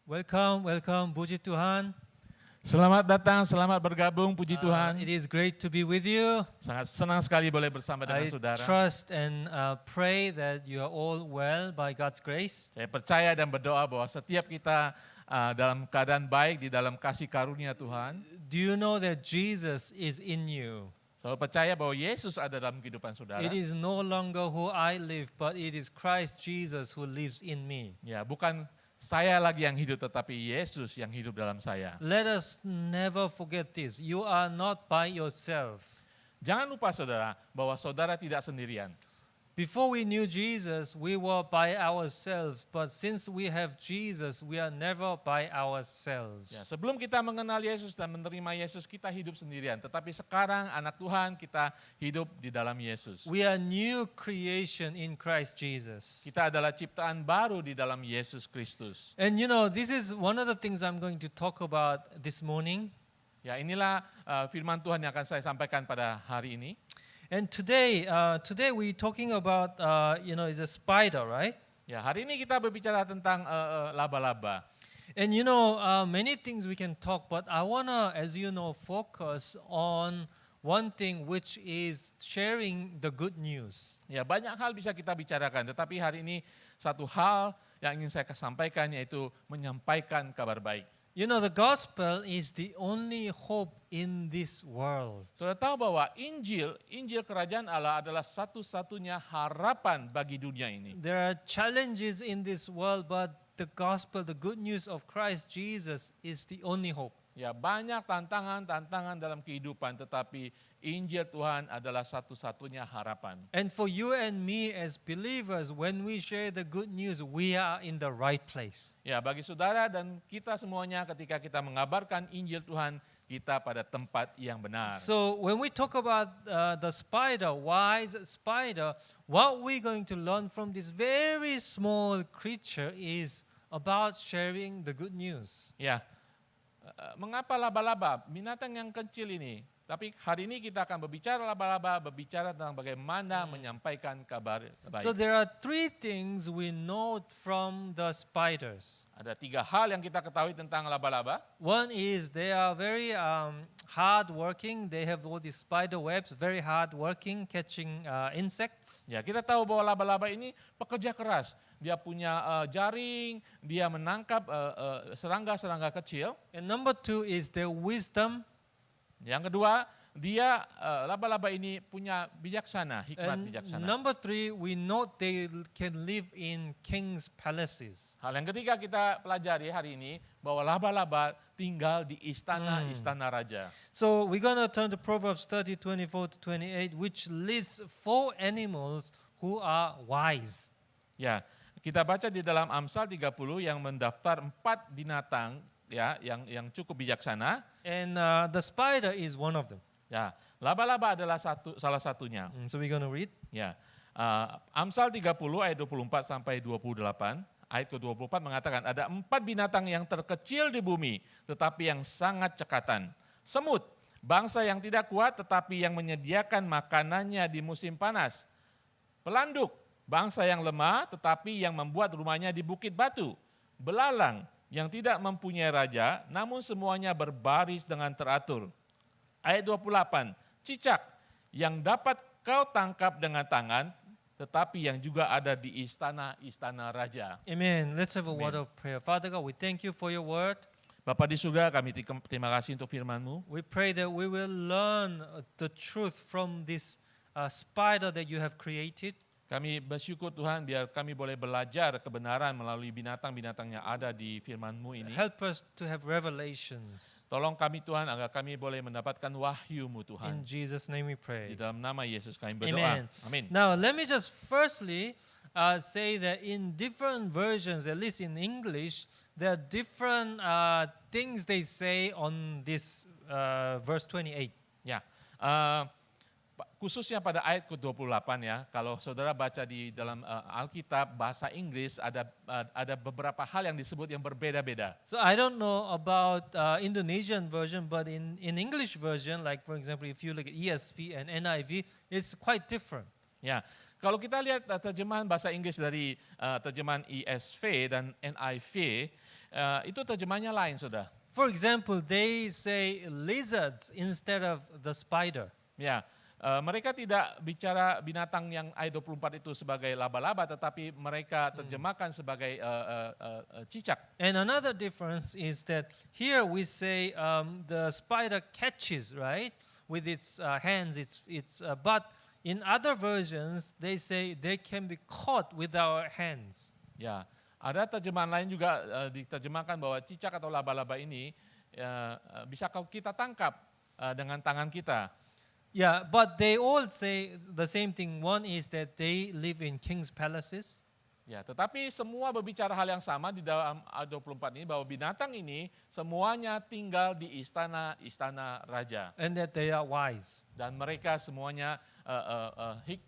Welcome, welcome, puji Tuhan. Selamat datang, selamat bergabung, puji It Tuhan. is great to be with you. Sangat senang sekali boleh bersama dengan I saudara. trust and pray that you are all well by God's grace. Saya percaya dan berdoa bahwa setiap kita dalam keadaan baik di dalam kasih karunia Tuhan. Do you know that Jesus is in you? Selalu percaya bahwa Yesus ada dalam kehidupan saudara. It is no longer who I live, but it is Christ Jesus who lives in me. Ya, bukan saya lagi yang hidup, tetapi Yesus yang hidup dalam saya. Let us never forget this. You are not by yourself. Jangan lupa saudara, bahwa saudara tidak sendirian. Before we knew Jesus, we were by ourselves. But since we have Jesus, we are never by ourselves. Ya, sebelum kita mengenal Yesus dan menerima Yesus, kita hidup sendirian. Tetapi sekarang anak Tuhan, kita hidup di dalam Yesus. We are new creation in Christ Jesus. Kita adalah ciptaan baru di dalam Yesus Kristus. And you know, this is one of the things I'm going to talk about this morning. Ya, inilah firman Tuhan yang akan saya sampaikan pada hari ini. And today we're talking about, is a spider, right? Ya, hari ini kita berbicara tentang laba-laba. And you know, many things we can talk, but I wanna, as you know, focus on one thing, which is sharing the good news. Ya, banyak hal bisa kita bicarakan, tetapi hari ini satu hal yang ingin saya sampaikan, yaitu menyampaikan kabar baik. You know, the gospel is the only hope in this world. Saudara tahu bahwa Injil Kerajaan Allah adalah satu-satunya harapan bagi dunia ini. There are challenges in this world, but the gospel, the good news of Christ Jesus is the only hope. Ya, banyak tantangan dalam kehidupan, tetapi Injil Tuhan adalah satu-satunya harapan. And for you and me as believers, when we share the good news, we are in the right place. Ya, bagi saudara dan kita semuanya, ketika kita mengabarkan Injil Tuhan, kita pada tempat yang benar. So when we talk about the spider, wise spider, what we're going to learn from this very small creature is about sharing the good news. Ya, mengapa laba-laba, binatang yang kecil ini? Tapi hari ini kita akan berbicara laba-laba, berbicara tentang bagaimana menyampaikan kabar baik. So there are three things we know from the spiders. Ada 3 hal yang kita ketahui tentang laba-laba. One is they are very hard working. They have all these spider webs, very hard working, catching insects. Ya, kita tahu bahwa laba-laba ini pekerja keras. Dia punya jaring, dia menangkap serangga-serangga kecil. And number two is their wisdom. Yang kedua, dia laba-laba ini punya bijaksana, hikmat And bijaksana. number three, we know they can live in king's palaces. Hal yang ketiga kita pelajari hari ini, bahwa laba-laba tinggal di istana-istana raja. So we're going to turn to Proverbs 30:24-28, which lists 4 animals who are wise. Ya, kita baca di dalam Amsal 30 yang mendaftar 4 binatang ya yang cukup bijaksana. And the spider is one of them. Ya, laba-laba adalah salah satunya. So we're going to read. Ya, Amsal 30 ayat 24 sampai 28. Ayat ke-24 mengatakan, ada 4 binatang yang terkecil di bumi, tetapi yang sangat cekatan. Semut, bangsa yang tidak kuat, tetapi yang menyediakan makanannya di musim panas. Pelanduk, bangsa yang lemah, tetapi yang membuat rumahnya di bukit batu. Belalang, yang tidak mempunyai raja, namun semuanya berbaris dengan teratur. Ayat 28, cicak, yang dapat kau tangkap dengan tangan, tetapi yang juga ada di istana-istana raja. Amen. Let's have a word of prayer. Father God, we thank you for your word. Bapa di surga, kami terima kasih untuk firman-Mu. We pray that we will learn the truth from this spider that you have created. Kami bersyukur Tuhan biar kami boleh belajar kebenaran melalui binatang-binatang yang ada di firman-Mu ini. Help us to have revelations. Tolong kami Tuhan agar kami boleh mendapatkan wahyu-Mu Tuhan. In Jesus' name we Di pray. dalam nama Yesus kami berdoa. Amen. Amin. Now, let me just firstly say that in different versions, at least in English, there are different things they say on this verse 28. Ya, khususnya pada ayat ke-28 ya, kalau saudara baca di dalam Alkitab bahasa Inggris ada beberapa hal yang disebut yang berbeda-beda. So I don't know about Indonesian version, but in English version, like for example, if you look at ESV and NIV, it's quite different. Ya, Kalau kita lihat terjemahan bahasa Inggris dari terjemahan ESV dan NIV, itu terjemahannya lain, saudara. For example, they say lizards instead of the spider. Ya, mereka tidak bicara binatang yang ayat 24 itu sebagai laba-laba, tetapi mereka terjemahkan sebagai cicak. And another difference is that here we say the spider catches, right, with its hands, but in other versions they say they can be caught with our hands. Ya, ada terjemahan lain juga diterjemahkan bahwa cicak atau laba-laba ini bisa kita tangkap dengan tangan kita. Yeah, but they all say the same thing. One is that they live in king's palaces. Ya, tetapi semua berbicara hal yang sama di dalam ayat 24 ini, bahwa binatang ini semuanya tinggal di istana raja. And that they are wise. Dan mereka semuanya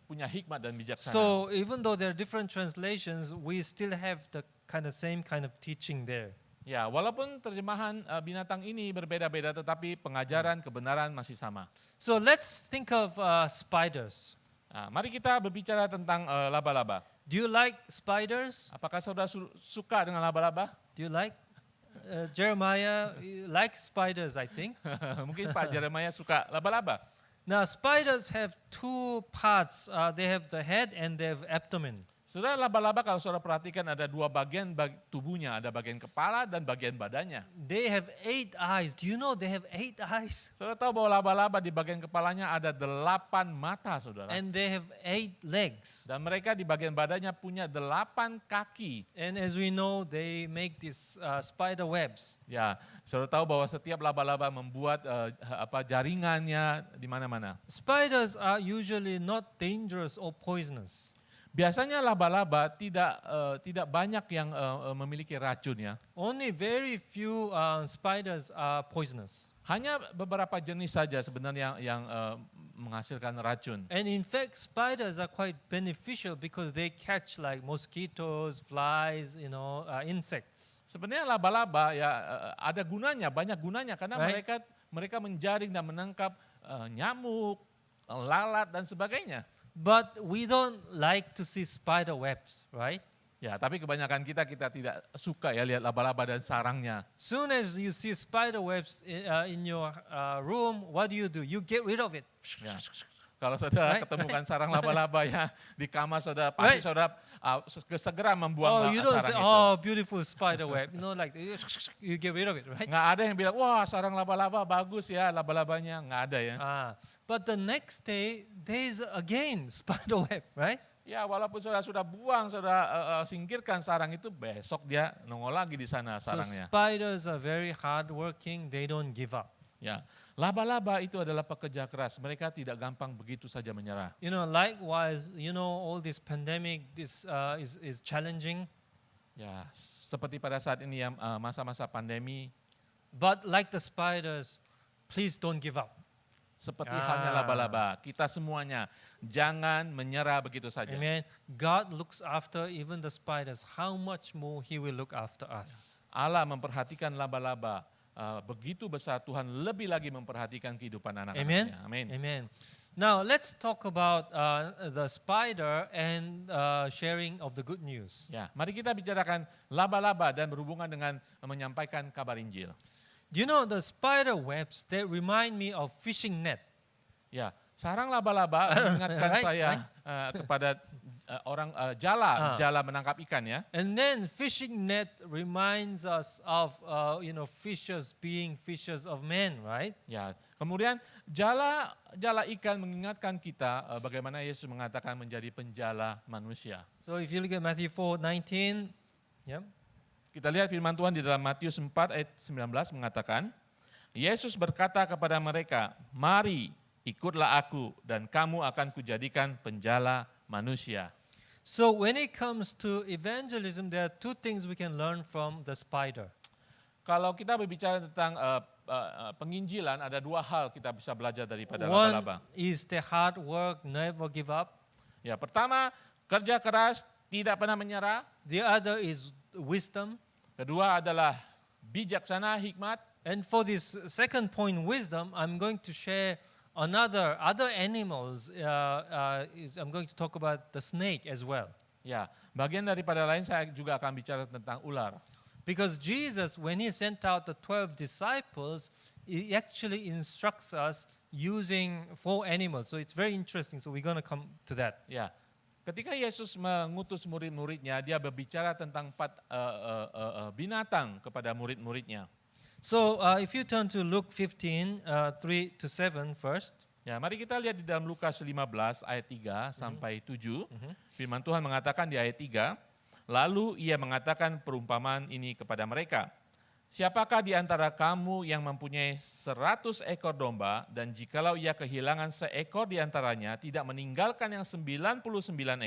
punya hikmat dan bijaksana. So even though there are different translations, we still have the same kind of teaching there. Ya, walaupun terjemahan binatang ini berbeda-beda, tetapi pengajaran kebenaran masih sama. So let's think of spiders. Nah, mari kita berbicara tentang laba-laba. Do you like spiders? Apakah saudara suka dengan laba-laba? Do you like? Jeremiah likes spiders, I think. Mungkin Pak Jeremiah suka laba-laba. Now spiders have two parts. They have the head and they have abdomen. Saudara, laba-laba kalau saudara perhatikan ada dua bagian tubuhnya, ada bagian kepala dan bagian badannya. They have 8 eyes. Do you know they have 8 eyes? Saudara tahu bahwa laba-laba di bagian kepalanya ada 8 mata, saudara. And they have 8 legs. Dan mereka di bagian badannya punya 8 kaki. And as we know, they make these spider webs. Ya, saudara tahu bahwa setiap laba-laba membuat jaringannya di mana-mana. Spiders are usually not dangerous or poisonous. Biasanya laba-laba tidak banyak yang memiliki racun, ya. Only very few spiders are poisonous. Hanya beberapa jenis saja sebenarnya yang menghasilkan racun. And in fact, spiders are quite beneficial because they catch like mosquitoes, flies, insects. Sebenarnya laba-laba ya ada gunanya, banyak gunanya karena Right. mereka menjaring dan menangkap nyamuk, lalat dan sebagainya. But we don't like to see spider webs, right? Ya, tapi kebanyakan kita tidak suka ya lihat laba-laba dan sarangnya. Soon as you see spider webs in your room, what do? You get rid of it. Ya. Kalau saudara Right. ketemukan sarang laba-laba ya di kamar saudara, pasti Right. saudara segera membuang Oh, you don't sarang say, itu. oh, beautiful spider web. Like you get rid of it, right? Nggak ada yang bilang, wah sarang laba-laba bagus ya laba-labanya, nggak ada ya. But the next day, there's again spider web, right? Ya, walaupun saudara sudah buang, saudara singkirkan sarang itu, besok dia nongol lagi di sana So sarangnya. spiders are very hardworking. They don't give up. Ya, laba-laba itu adalah pekerja keras. Mereka tidak gampang begitu saja menyerah. Likewise, all this pandemic, this is challenging. Ya, seperti pada saat ini ya masa-masa pandemi, But like the spiders, please don't give up. seperti halnya laba-laba, kita semuanya jangan menyerah begitu saja. Amen. God looks after even the spiders. How much more He will look after us? Allah memperhatikan laba-laba, begitu besar Tuhan lebih lagi memperhatikan kehidupan anak-anaknya. Amin. Amen. Now let's talk about the spider and sharing of the good news. Ya, mari kita bicarakan laba-laba dan berhubungan dengan menyampaikan kabar Injil. Do you know the spider webs? They remind me of fishing net. Ya, sarang laba-laba mengingatkan Right, saya kepada orang jala menangkap ikan ya. And then fishing net reminds us of fishers being fishers of men, right? Ya, kemudian jala ikan mengingatkan kita bagaimana Yesus mengatakan menjadi penjala manusia. So if you look at Matthew 4:19, yeah. Kita lihat firman Tuhan di dalam Matius 4 ayat 19 mengatakan, Yesus berkata kepada mereka, "Mari, ikutlah aku dan kamu akan kujadikan penjala manusia." So when it comes to evangelism, there are two things we can learn from the spider. Kalau kita berbicara tentang penginjilan, ada dua hal kita bisa belajar daripada One laba-laba. is the hard work, never give up. Ya, pertama, kerja keras, tidak pernah menyerah. The other is wisdom. Kedua adalah bijaksana, hikmat. And for this second point, wisdom, I'm going to share other animals. I'm going to talk about the snake as well. Ya, bagian daripada lain saya juga akan bicara tentang ular. Because Jesus, when he sent out the 12 disciples, he actually instructs us using 4 animals. So it's very interesting. So we're going to come to that. Ya, ketika Yesus mengutus murid-muridnya, dia berbicara tentang 4 binatang kepada murid-muridnya. So if you turn to Luke 15, 3 to 7 first. Ya, mari kita lihat di dalam Lukas 15 ayat 3 sampai 7. Firman Tuhan mengatakan di ayat 3, lalu ia mengatakan perumpamaan ini kepada mereka. Siapakah di antara kamu yang mempunyai 100 ekor domba dan jikalau ia kehilangan seekor di antaranya tidak meninggalkan yang 99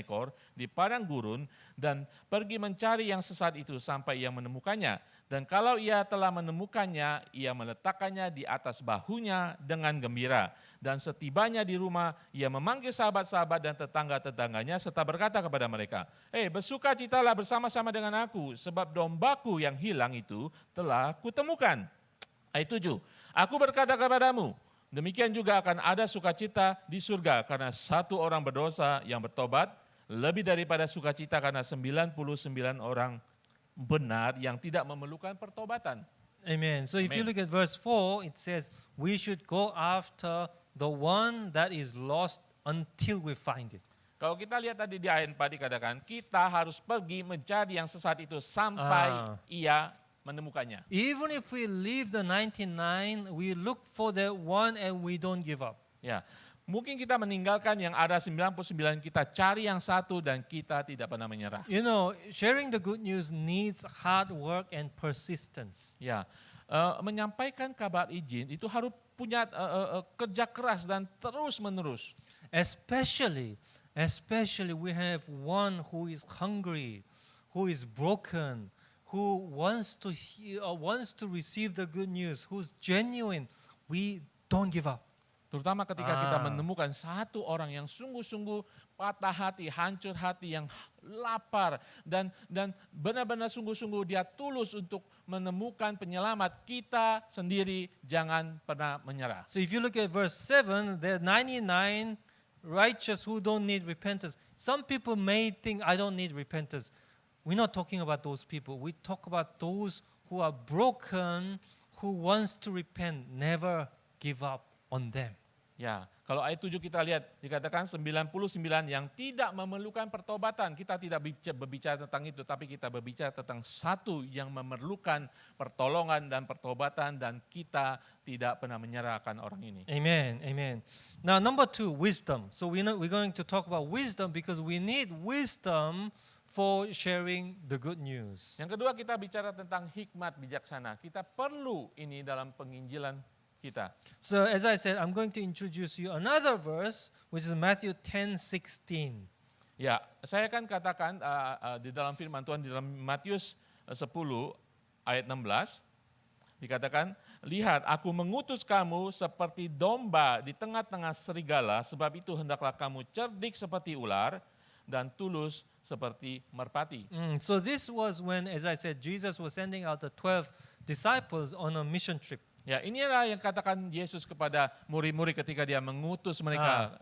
ekor di padang gurun dan pergi mencari yang sesat itu sampai ia menemukannya. Dan kalau ia telah menemukannya, ia meletakkannya di atas bahunya dengan gembira. Dan setibanya di rumah, ia memanggil sahabat-sahabat dan tetangga-tetangganya serta berkata kepada mereka, bersukacitalah bersama-sama dengan aku, sebab dombaku yang hilang itu telah kutemukan. Ayat 7, aku berkata kepadamu, demikian juga akan ada sukacita di surga karena satu orang berdosa yang bertobat, lebih daripada sukacita karena 99 orang benar yang tidak memerlukan pertobatan. Amen. So if you Amen. look at verse 4, it says, we should go after the one that is lost until we find it. Kalau kita lihat tadi di ayat 4 dikatakan, kita harus pergi mencari yang sesat itu sampai ia menemukannya. Even if we leave the 99, we look for the one and we don't give up. Ya, mungkin kita meninggalkan yang ada 99, kita cari yang satu dan kita tidak pernah menyerah. You know, sharing the good news needs hard work and persistence. Ya, menyampaikan kabar Injil itu harus punya kerja keras dan terus menerus. Especially we have one who is hungry, who is broken, who wants to receive the good news, who's genuine. We don't give up. Terutama ketika kita menemukan satu orang yang sungguh-sungguh patah hati, hancur hati, yang lapar dan benar-benar sungguh-sungguh dia tulus untuk menemukan penyelamat, kita sendiri jangan pernah menyerah. So if you look at verse 7, there are 99 righteous who don't need repentance. Some people may think, I don't need repentance. We're not talking about those people. We talk about those who are broken, who wants to repent. Never give up on them. Ya, kalau ayat 7 kita lihat dikatakan 99 yang tidak memerlukan pertobatan. Kita tidak berbicara tentang itu, tapi kita berbicara tentang satu yang memerlukan pertolongan dan pertobatan dan kita tidak pernah menyerahkan orang ini. Amen, amen. Now number 2, wisdom. So we're going to talk about wisdom because we need wisdom for sharing the good news. Yang kedua kita bicara tentang hikmat bijaksana. Kita perlu ini dalam penginjilan kita. So as I said, I'm going to introduce you another verse, which is Matthew 10:16. Ya, saya akan katakan di dalam firman Tuhan di dalam Matius 10 ayat 16 dikatakan, lihat aku mengutus kamu seperti domba di tengah-tengah serigala, sebab itu hendaklah kamu cerdik seperti ular dan tulus seperti merpati. So this was when, as I said, Jesus was sending out the 12 disciples on a mission trip. Ya, inilah yang katakan Yesus kepada murid-murid ketika dia mengutus mereka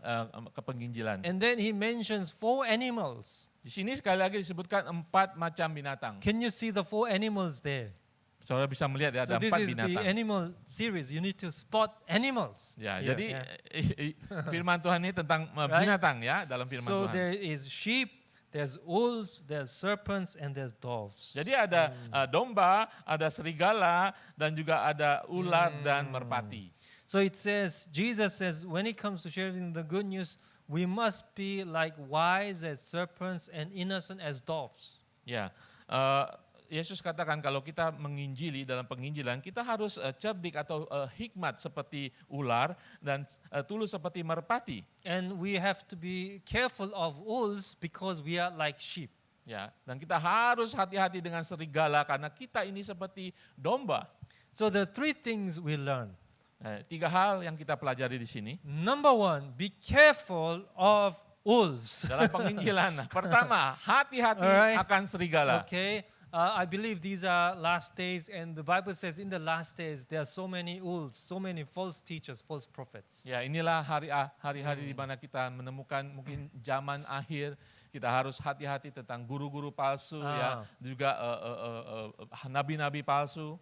ke penginjilan. And then he mentions 4 animals. Di sini sekali lagi disebutkan 4 macam binatang. Can you see the 4 animals there? Saudara bisa melihat ya, So ada this 4 is the binatang. animal series. You need to spot animals. Ya, here, jadi yeah. firman Tuhan ini tentang binatang ya dalam firman So Tuhan. there is sheep, there's wolves, there's serpents, and there's doves. Jadi ada domba, ada serigala, dan juga ada ular dan merpati. So it says, Jesus says, when it comes to sharing the good news, we must be like wise as serpents and innocent as doves. Ya, Yesus katakan kalau kita menginjili dalam penginjilan, kita harus cerdik atau hikmat seperti ular dan tulus seperti merpati. And we have to be careful of wolves because we are like sheep. Ya, dan kita harus hati-hati dengan serigala karena kita ini seperti domba. So there are 3 things we learn. 3 hal yang kita pelajari di sini. Number 1, be careful of wolves. Dalam penginjilan, pertama, hati-hati Alright. akan serigala. Okay. I believe these are last days, and the Bible says in the last days there are so many wolves, so many false teachers, false prophets. Ya, inilah hari-hari di mana kita menemukan mungkin zaman akhir. Kita harus hati-hati tentang guru-guru palsu, ya, juga nabi-nabi palsu.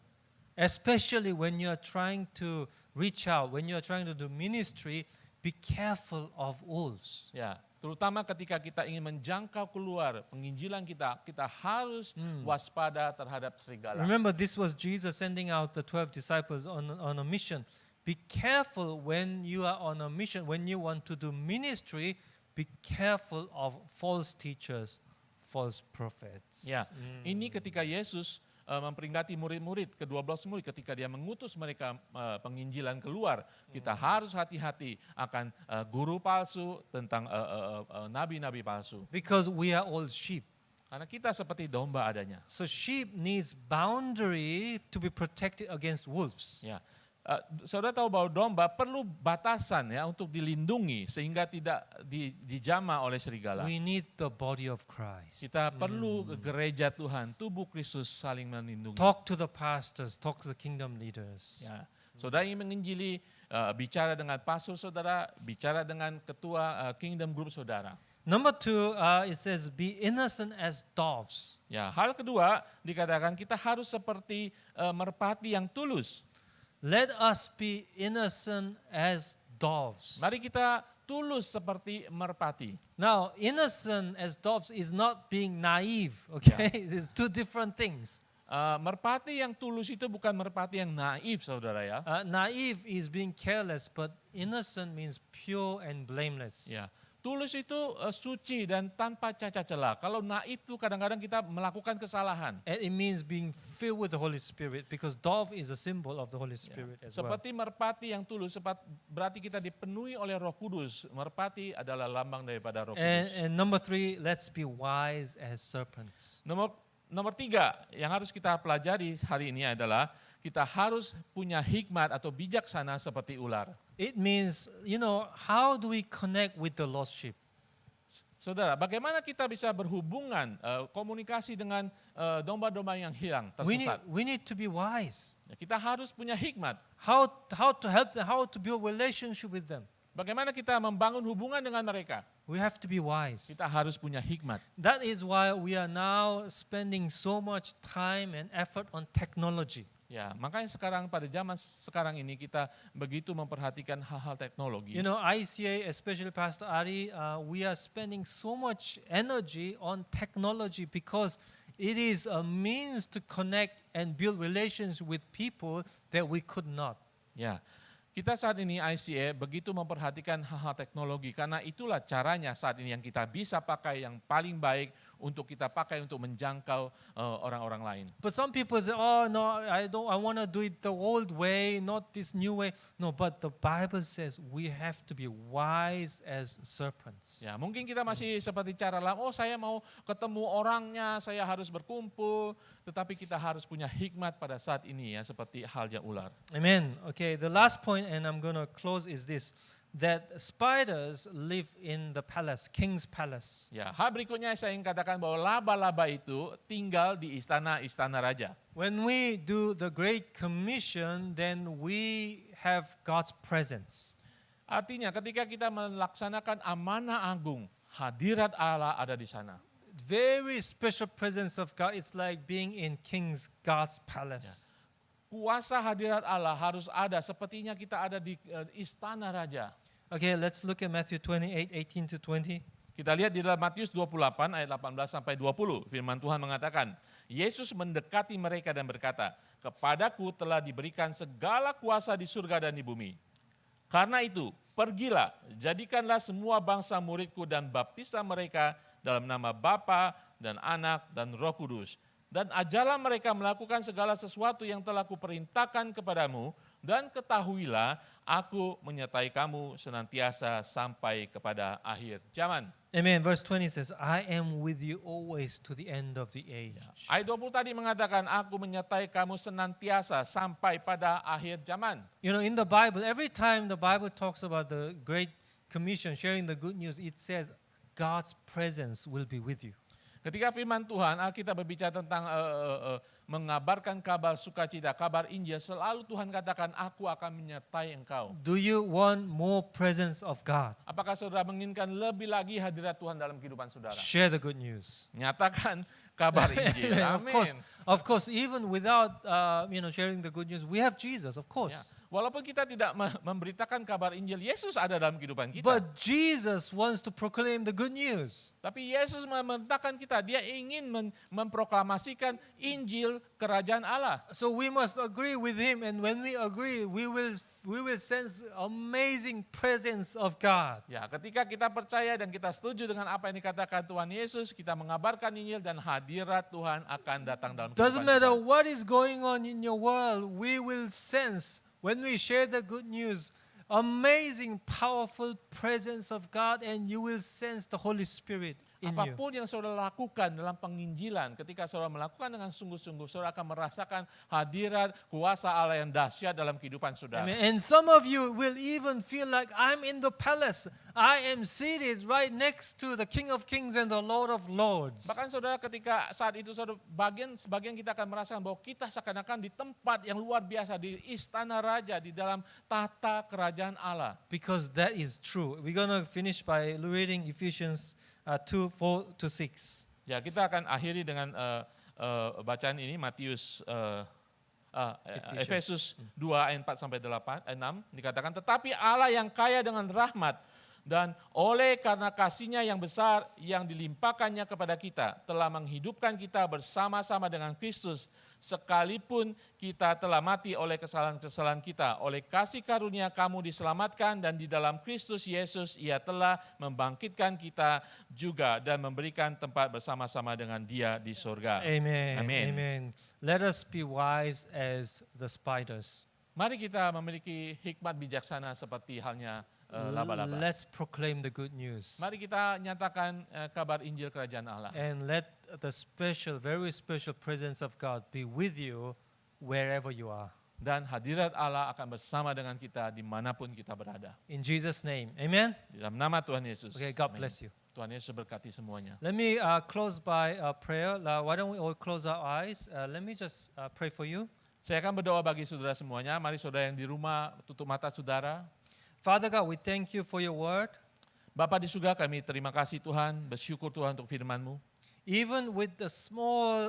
Especially when you are trying to reach out, when you are trying to do ministry, be careful of wolves. Ya, terutama ketika kita ingin menjangkau keluar penginjilan kita, kita harus waspada terhadap serigala. Remember, this was Jesus sending out the 12 disciples on a mission. Be careful when you are on a mission, when you want to do ministry, be careful of false teachers, false prophets. Ya, ini ketika Yesus memperingati murid-murid, ke-12 murid ketika dia mengutus mereka penginjilan keluar, kita harus hati-hati akan guru palsu, tentang nabi-nabi palsu. Because we are all sheep. Karena kita seperti domba adanya. So sheep needs boundary to be protected against wolves. Ya, saudara tahu bahwa domba perlu batasan ya untuk dilindungi sehingga tidak dijamah oleh serigala. We need the body of Christ. Kita perlu gereja Tuhan, tubuh Kristus saling melindungi. Talk to the pastors, talk to the kingdom leaders. Ya, saudara ingin menginjili, bicara dengan pastor saudara, bicara dengan ketua kingdom group saudara. Number 2, it says, be innocent as doves. Ya, hal kedua dikatakan kita harus seperti merpati yang tulus. Let us be innocent as doves. Mari kita tulus seperti merpati. Now, innocent as doves is not being naive, okay? It's two different things. Merpati yang tulus itu bukan merpati yang naif, saudara ya. Naive is being careless, but innocent means pure and blameless. Ya, tulus itu suci dan tanpa cacat celah. Kalau naif itu kadang-kadang kita melakukan kesalahan. And it means being filled with the Holy Spirit, because dove is a symbol of the Holy Spirit as well. Seperti merpati yang tulus, berarti kita dipenuhi oleh Roh Kudus. Merpati adalah lambang daripada Roh Kudus. And number 3, let's be wise as serpents. Nomor 3 yang harus kita pelajari hari ini adalah kita harus punya hikmat atau bijaksana seperti ular. It means, how do we connect with the lost sheep? Saudara, bagaimana kita bisa berhubungan, komunikasi dengan domba-domba yang hilang, tersesat? We need to be wise. Kita harus punya hikmat. How to help them, how to build relationship with them. Bagaimana kita membangun hubungan dengan mereka? We have to be wise. Kita harus punya hikmat. That is why we are now spending so much time and effort on technology. Ya, makanya sekarang pada zaman sekarang ini kita begitu memperhatikan hal-hal teknologi. ICA, especially Pastor Ari, we are spending so much energy on technology because it is a means to connect and build relations with people that we could not. Ya, kita saat ini ICA begitu memperhatikan hal-hal teknologi karena itulah caranya saat ini yang kita bisa pakai yang paling baik untuk kita pakai untuk menjangkau orang-orang lain. But some people say, oh no, I want to do it the old way, not this new way. No, but the Bible says we have to be wise as serpents. Ya, mungkin kita masih seperti cara lama, saya mau ketemu orangnya, saya harus berkumpul, tetapi kita harus punya hikmat pada saat ini ya, seperti halnya ular. Amen. Okay, the last point, and I'm going to close, is this, that spiders live in the palace, king's palace. Ya, hal berikutnya saya ingin katakan bahwa laba-laba itu tinggal di istana-istana raja. When we do the Great Commission, then we have God's presence. Artinya ketika kita melaksanakan amanah agung, hadirat Allah ada di sana. Very special presence of God. It's like being in King's God's palace. Kuasa hadirat Allah harus ada, sepertinya kita ada di istana raja. Okay, let's look at Matthew 28, 18 to 20. Kita lihat di dalam Matius 28 ayat 18 sampai 20. Firman Tuhan mengatakan, Yesus mendekati mereka dan berkata, "Kepadaku telah diberikan segala kuasa di surga dan di bumi. Karena itu, pergilah, jadikanlah semua bangsa muridku dan baptislah mereka dalam nama Bapa dan Anak dan Roh Kudus. Dan ajarlah mereka melakukan segala sesuatu yang telah kuperintahkan kepadamu, dan ketahuilah aku menyertai kamu senantiasa sampai kepada akhir zaman." Amen. Verse 20 says, I am with you always to the end of the age. Ayat 20 tadi mengatakan, aku menyertai kamu senantiasa sampai pada akhir zaman. In the Bible, every time the Bible talks about the Great Commission, sharing the good news, it says God's presence will be with you. Ketika firman Tuhan, Alkitab berbicara tentang mengabarkan kabar sukacita, kabar Injil, selalu Tuhan katakan, aku akan menyertai engkau. Do you want more presence of God? Apakah saudara menginginkan lebih lagi hadirat Tuhan dalam kehidupan saudara? Share the good news. Nyatakan kabar Injil. Amin. Of course, even without sharing the good news, we have Jesus, of course. Ya. Walaupun kita tidak memberitakan kabar Injil, Yesus ada dalam kehidupan kita. But Jesus wants to proclaim the good news. Tapi Yesus memerintahkan kita, dia ingin memproklamasikan Injil kerajaan Allah. So we must agree with him, and when we agree, we will sense amazing presence of God. Ya, ketika kita percaya dan kita setuju dengan apa yang dikatakan Tuhan Yesus, kita mengabarkan Injil dan hadirat Tuhan akan datang dalam Doesn't kehidupan matter kita. what is going on in your world, we will sense when we share the good news, amazing, powerful presence of God, and you will sense the Holy Spirit in you. Apapun yang saudara lakukan dalam penginjilan, ketika saudara melakukan dengan sungguh-sungguh, saudara akan merasakan hadirat kuasa Allah yang dahsyat dalam kehidupan saudara. Amen. And some of you will even feel like I'm in the palace. I am seated right next to the King of Kings and the Lord of Lords. Bahkan saudara ketika saat itu saudara sebagian kita akan merasakan bahwa kita seakan-akan di tempat yang luar biasa, di istana raja, di dalam tata kerajaan Allah. Because that is true. We're going to finish by reading Ephesians 2:4-6. Ya, kita akan akhiri dengan bacaan ini Matius Efesus 2 ayat 4 sampai 6 dikatakan, tetapi Allah yang kaya dengan rahmat dan oleh karena kasih-Nya yang besar yang dilimpahkannya kepada kita telah menghidupkan kita bersama-sama dengan Kristus sekalipun kita telah mati oleh kesalahan-kesalahan kita. Oleh kasih karunia kamu diselamatkan dan di dalam Kristus Yesus Ia telah membangkitkan kita juga dan memberikan tempat bersama-sama dengan Dia di surga. Amen. Amin. Amen. Let us be wise as the spiders. Mari kita memiliki hikmat bijaksana seperti halnya laba-laba. Let's proclaim the good news. Mari kita nyatakan kabar Injil Kerajaan Allah. And let the very special presence of God be with you wherever you are. Dan hadirat Allah akan bersama dengan kita dimanapun kita berada. In Jesus' name. Amen. Di dalam nama Tuhan Yesus. Okay, God Amin. bless you. Tuhan Yesus berkati semuanya. Let me close by prayer. Why don't we all close our eyes? Let me just pray for you. Saya akan berdoa bagi saudara semuanya. Mari saudara yang di rumah tutup mata saudara. Father God, we thank you for your word. Bapa di surga, kami terima kasih Tuhan, bersyukur Tuhan untuk firman-Mu. Even with the small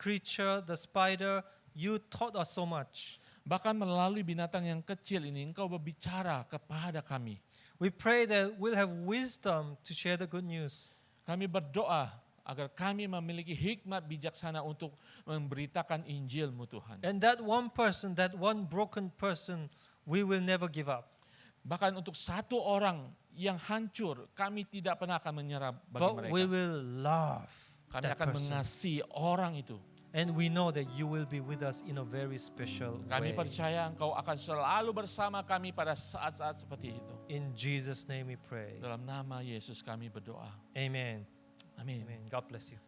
creature, the spider, you taught us so much. Bahkan melalui binatang yang kecil ini, Engkau berbicara kepada kami. We pray that we'll have wisdom to share the good news. Kami berdoa agar kami memiliki hikmat bijaksana untuk memberitakan Injil-Mu Tuhan. And that one person, that one broken person, we will never give up. Bahkan untuk satu orang yang hancur, kami tidak pernah akan menyerah bagi But mereka. we will love Kami that akan person. mengasihi orang itu. And we know that you will be with us in a very special Kami way. percaya Engkau akan selalu bersama kami pada saat-saat seperti itu. In Jesus' name we pray. Dalam nama Yesus kami berdoa. Amen. Amin. Amen. God bless you.